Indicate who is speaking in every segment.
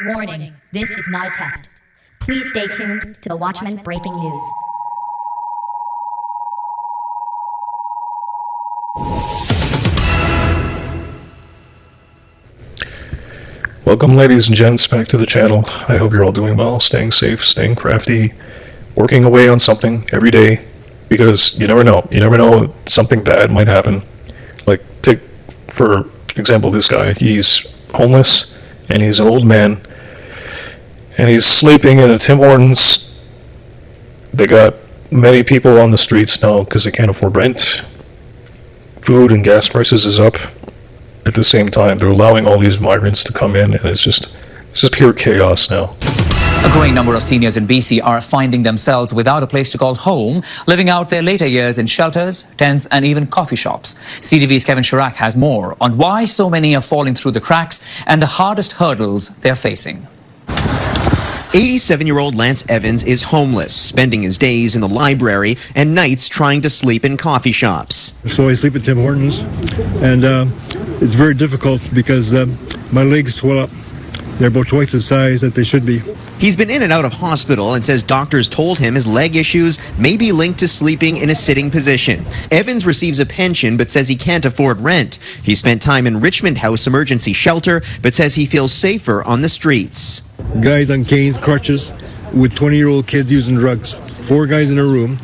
Speaker 1: Warning, this is not a test. Please stay tuned to the Watchmen breaking news.
Speaker 2: Welcome, ladies and gents, back to the channel. I hope you're all doing well, staying safe, staying crafty, working away on something every day, because you never know. You never know, something bad might happen. Like, take, for example, this guy. He's homeless, and he's an old man, and he's sleeping in a Tim Hortons. They got many people on the streets now because they can't afford rent. Food and gas prices is up. At the same time, they're allowing all these migrants to come in, and it's just pure chaos now.
Speaker 3: A growing number of seniors in BC are finding themselves without a place to call home, living out their later years in shelters, tents, and even coffee shops. CTV's Kevin Chirac has more on why so many are falling through the cracks and the hardest hurdles they're facing.
Speaker 4: 87-year-old Lance Evans is homeless, spending his days in the library and nights trying to sleep in coffee shops.
Speaker 5: So I sleep at Tim Hortons, and it's very difficult because my legs swell up. They're about twice the size that they should be.
Speaker 4: He's been in and out of hospital and says doctors told him his leg issues may be linked to sleeping in a sitting position. Evans receives a pension but says he can't afford rent. He spent time in Richmond House Emergency Shelter but says he feels safer on the streets.
Speaker 5: Guys on canes, crutches, with 20-year-old kids using drugs. 4 guys in a room,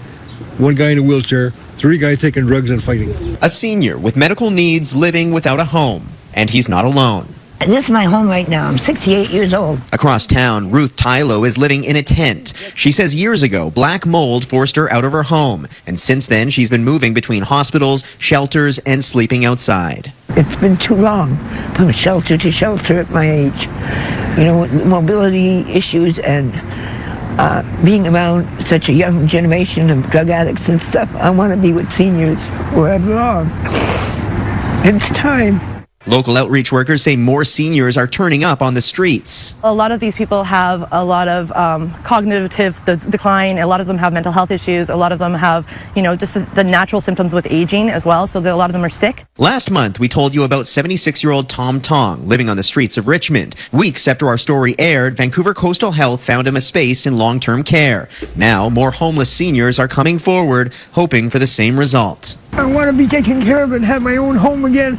Speaker 5: 1 guy in a wheelchair, 3 guys taking drugs and fighting.
Speaker 4: A senior with medical needs living without a home, and he's not alone.
Speaker 6: This is my home right now. I'm 68 years old.
Speaker 4: Across town, Ruth Tylo is living in a tent. She says years ago, black mold forced her out of her home. And since then, she's been moving between hospitals, shelters, and sleeping outside.
Speaker 6: It's been too long from shelter to shelter at my age. You know, with mobility issues and being around such a young generation of drug addicts and stuff, I want to be with seniors where I belong. It's time.
Speaker 4: Local outreach workers say more seniors are turning up on the streets.
Speaker 7: A lot of these people have a lot of cognitive decline. A lot of them have mental health issues. A lot of them have, just the natural symptoms with aging as well. So a lot of them are sick.
Speaker 4: Last month, we told you about 76-year-old Tom Tong living on the streets of Richmond. Weeks after our story aired, Vancouver Coastal Health found him a space in long-term care. Now, more homeless seniors are coming forward, hoping for the same result.
Speaker 6: I want to be taken care of and have my own home again.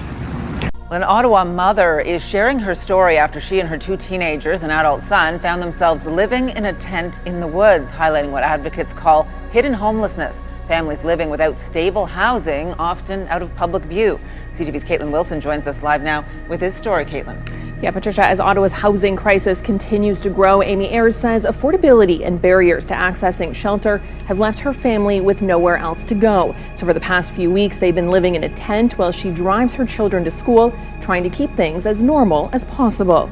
Speaker 8: An Ottawa mother is sharing her story after she and her 2 teenagers, an adult son, found themselves living in a tent in the woods, highlighting what advocates call hidden homelessness. Families living without stable housing, often out of public view. CTV's Caitlin Wilson joins us live now with his story. Caitlin.
Speaker 9: Yeah, Patricia, as Ottawa's housing crisis continues to grow, Amy Ayres says affordability and barriers to accessing shelter have left her family with nowhere else to go. So for the past few weeks, they've been living in a tent while she drives her children to school, trying to keep things as normal as possible.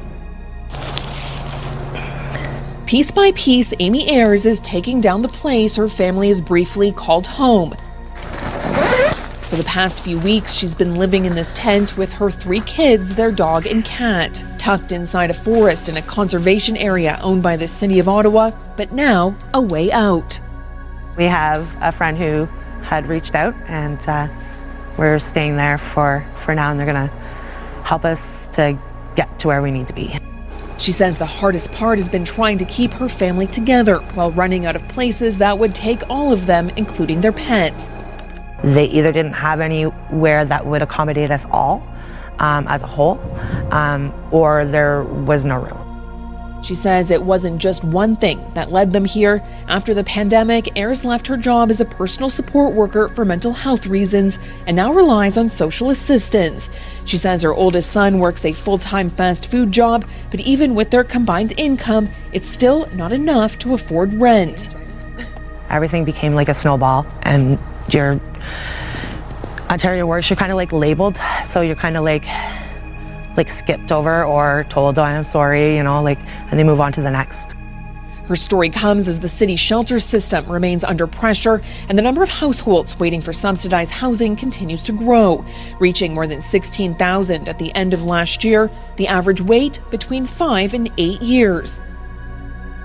Speaker 9: Piece by piece, Amy Ayres is taking down the place her family has briefly called home. For the past few weeks, she's been living in this tent with her 3 kids, their dog and cat, tucked inside a forest in a conservation area owned by the City of Ottawa, but now a way out.
Speaker 10: We have a friend who had reached out, and we're staying there for now, and they're going to help us to get to where we need to be.
Speaker 9: She says the hardest part has been trying to keep her family together while running out of places that would take all of them, including their pets.
Speaker 10: They either didn't have anywhere that would accommodate us all as a whole, or there was no room.
Speaker 9: She says it wasn't just one thing that led them here. After the pandemic, Ayres left her job as a personal support worker for mental health reasons and now relies on social assistance. She says her oldest son works a full-time fast food job, but even with their combined income, it's still not enough to afford rent.
Speaker 10: Everything became like a snowball, and your Ontario words, you're kind of like labeled, so you're kind of like skipped over or told, oh, I'm sorry, and they move on to the next.
Speaker 9: Her story comes as the city shelter system remains under pressure and the number of households waiting for subsidized housing continues to grow, reaching more than 16,000 at the end of last year, the average wait between 5 and 8 years.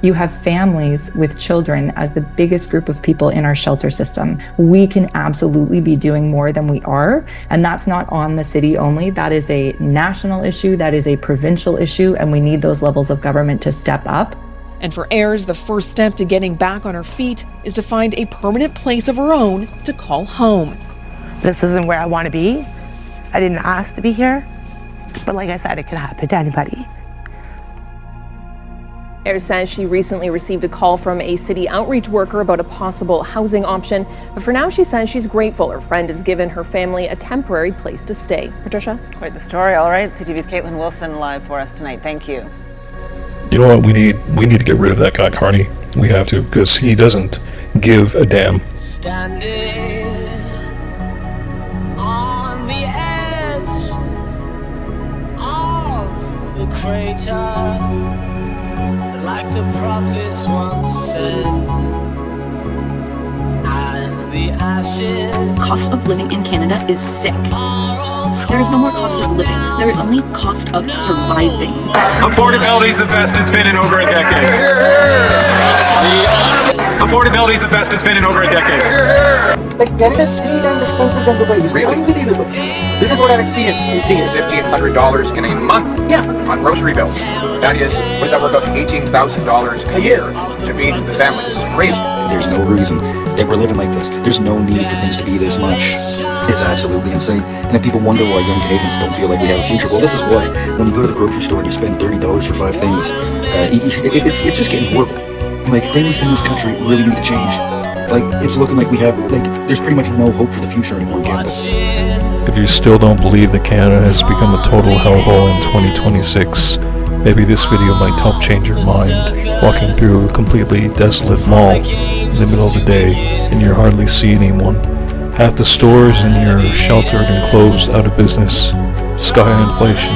Speaker 11: You have families with children as the biggest group of people in our shelter system. We can absolutely be doing more than we are. And that's not on the city only. That is a national issue. That is a provincial issue. And we need those levels of government to step up.
Speaker 9: And for Ayers, the first step to getting back on her feet is to find a permanent place of her own to call home.
Speaker 10: This isn't where I want to be. I didn't ask to be here. But like I said, it could happen to anybody.
Speaker 12: Ayers says she recently received a call from a city outreach worker about a possible housing option. But for now, she says she's grateful her friend has given her family a temporary place to stay. Patricia?
Speaker 8: Quite the story. All right, CTV's Caitlin Wilson live for us tonight. Thank you.
Speaker 2: You know what? We need to get rid of that guy, Carney. We have to, because he doesn't give a damn.
Speaker 13: Standing on the edge of the crater, like the prophets once said, and the ashes.
Speaker 14: Cost of living in Canada is sick. There is no more cost of living. There is only cost of surviving.
Speaker 15: Affordability is the best it's been in over a decade. Affordability is the best it's been in over a decade.
Speaker 16: Like Canada's speed and expensive than Dubai. It's unbelievable. This is what I've experienced.
Speaker 17: $1,500 in a month on grocery bills. That is, what does that work out to? $18,000 a year to feed the family. This is crazy.
Speaker 18: There's no reason that we're living like this. There's no need for things to be this much. It's absolutely insane. And then people wonder why young Canadians don't feel like we have a future. Well, this is why. When you go to the grocery store and you spend $30 for 5 things, it's just getting horrible. Like, things in this country really need to change. Like, it's looking like there's pretty much no hope for the future anymore in Canada.
Speaker 2: If you still don't believe that Canada has become a total hellhole in 2026, maybe this video might help change your mind. Walking through a completely desolate mall in the middle of the day and you hardly see anyone. Half the stores in here are sheltered and closed, out of business. Sky inflation,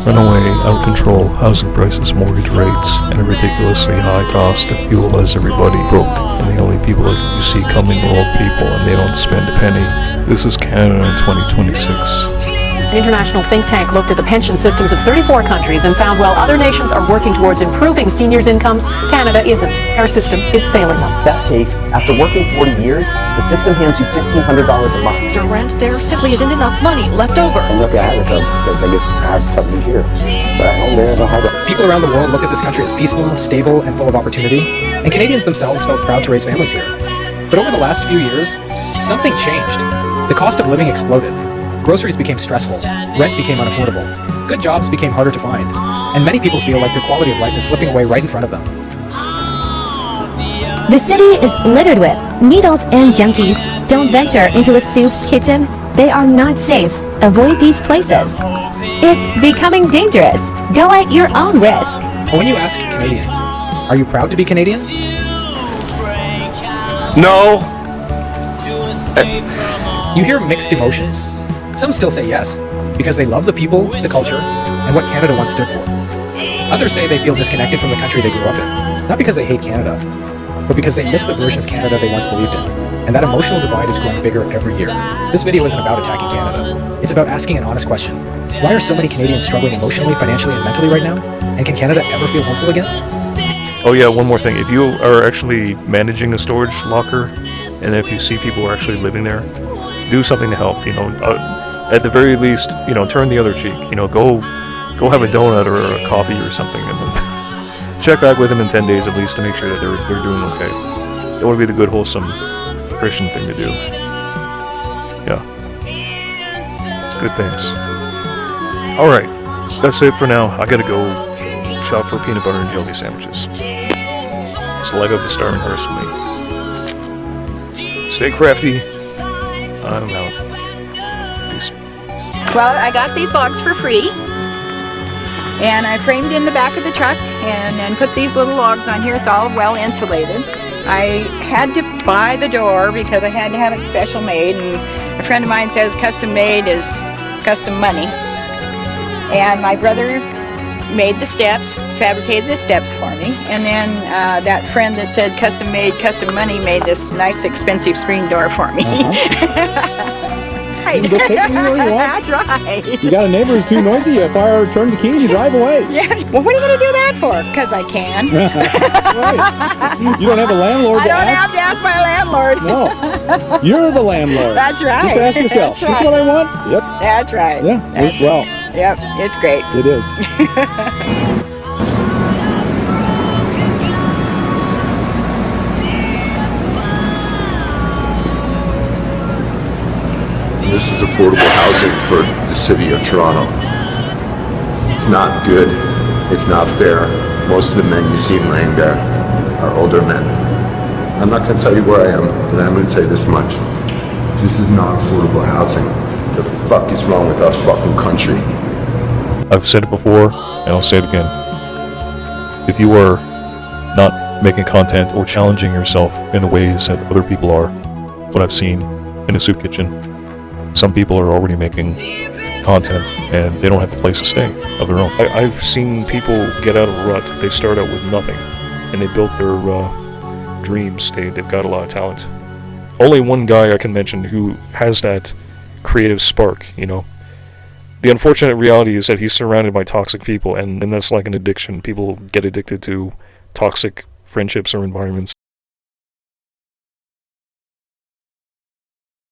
Speaker 2: runaway, out of control housing prices, mortgage rates, and a ridiculously high cost of fuel as everybody broke. And the only people that you see coming are old people and they don't spend a penny. This is Canada in 2026.
Speaker 19: An international think tank looked at the pension systems of 34 countries and found while other nations are working towards improving seniors' incomes, Canada isn't. Our system is failing them.
Speaker 20: Best case, after working 40 years, the system hands you $1,500 a month.
Speaker 19: After rent, there simply isn't enough money left over.
Speaker 20: I'm lucky I have it because I have something here. But at home there, I don't have it.
Speaker 21: People around the world look at this country as peaceful, stable, and full of opportunity, and Canadians themselves felt proud to raise families here. But over the last few years, something changed. The cost of living exploded. Groceries became stressful, rent became unaffordable, good jobs became harder to find, and many people feel like their quality of life is slipping away right in front of them.
Speaker 22: The city is littered with needles and junkies. Don't venture into a soup kitchen. They are not safe. Avoid these places. It's becoming dangerous. Go at your own risk.
Speaker 21: But when you ask Canadians, are you proud to be Canadian?
Speaker 15: No.
Speaker 21: You hear mixed emotions. Some still say yes, because they love the people, the culture, and what Canada once stood for. Others say they feel disconnected from the country they grew up in, not because they hate Canada, but because they miss the version of Canada they once believed in. And that emotional divide is growing bigger every year. This video isn't about attacking Canada. It's about asking an honest question. Why are so many Canadians struggling emotionally, financially, and mentally right now? And can Canada ever feel homeful again?
Speaker 2: Oh yeah, one more thing. If you are actually managing a storage locker, and if you see people are actually living there, do something to help. At the very least, turn the other cheek. Go have a donut or a coffee or something, and then check back with them in 10 days at least to make sure that they're doing okay. That would be the good, wholesome Christian thing to do. Yeah, it's good things. All right, that's it for now. I gotta go shop for peanut butter and jelly sandwiches. It's leg up to Starmanhurst for me. Stay crafty. I'm out. Peace.
Speaker 23: Well, I got these logs for free, and I framed in the back of the truck and then put these little logs on here. It's all well insulated. I had to buy the door because I had to have it special made, and a friend of mine says custom made is custom money. And my brother made the steps, fabricated the steps for me, and then that friend that said custom made, custom money made this nice expensive screen door for me. right.
Speaker 1: You can go take it anywhere you want.
Speaker 23: That's right.
Speaker 1: You got a neighbor who's too noisy, you turn the key and you drive away.
Speaker 23: Yeah. Well, what are you going to do that for? Because I can.
Speaker 1: Right. You don't have a landlord
Speaker 23: I
Speaker 1: to
Speaker 23: don't
Speaker 1: ask?
Speaker 23: have to ask my landlord.
Speaker 1: No. You're the landlord.
Speaker 23: That's right.
Speaker 1: Just ask yourself,
Speaker 23: That's
Speaker 1: is this
Speaker 23: right.
Speaker 1: what I want? Yep.
Speaker 23: That's right.
Speaker 1: Yeah, works well.
Speaker 23: Yep, it's great.
Speaker 1: It is.
Speaker 3: This is affordable housing for the city of Toronto. It's not good. It's not fair. Most of the men you see laying there are older men. I'm not going to tell you where I am, but I'm going to tell you this much. This is not affordable housing. The fuck is wrong with our fucking country?
Speaker 2: I've said it before, and I'll say it again. If you are not making content or challenging yourself in the ways that other people are, what I've seen in a soup kitchen, some people are already making content and they don't have a place to stay of their own.
Speaker 5: I've seen people get out of a rut. They start out with nothing and they built their dreams. They've got a lot of talent. Only one guy I can mention who has that creative spark, you know. The unfortunate reality is that he's surrounded by toxic people, and that's like an addiction. People get addicted to toxic friendships or environments.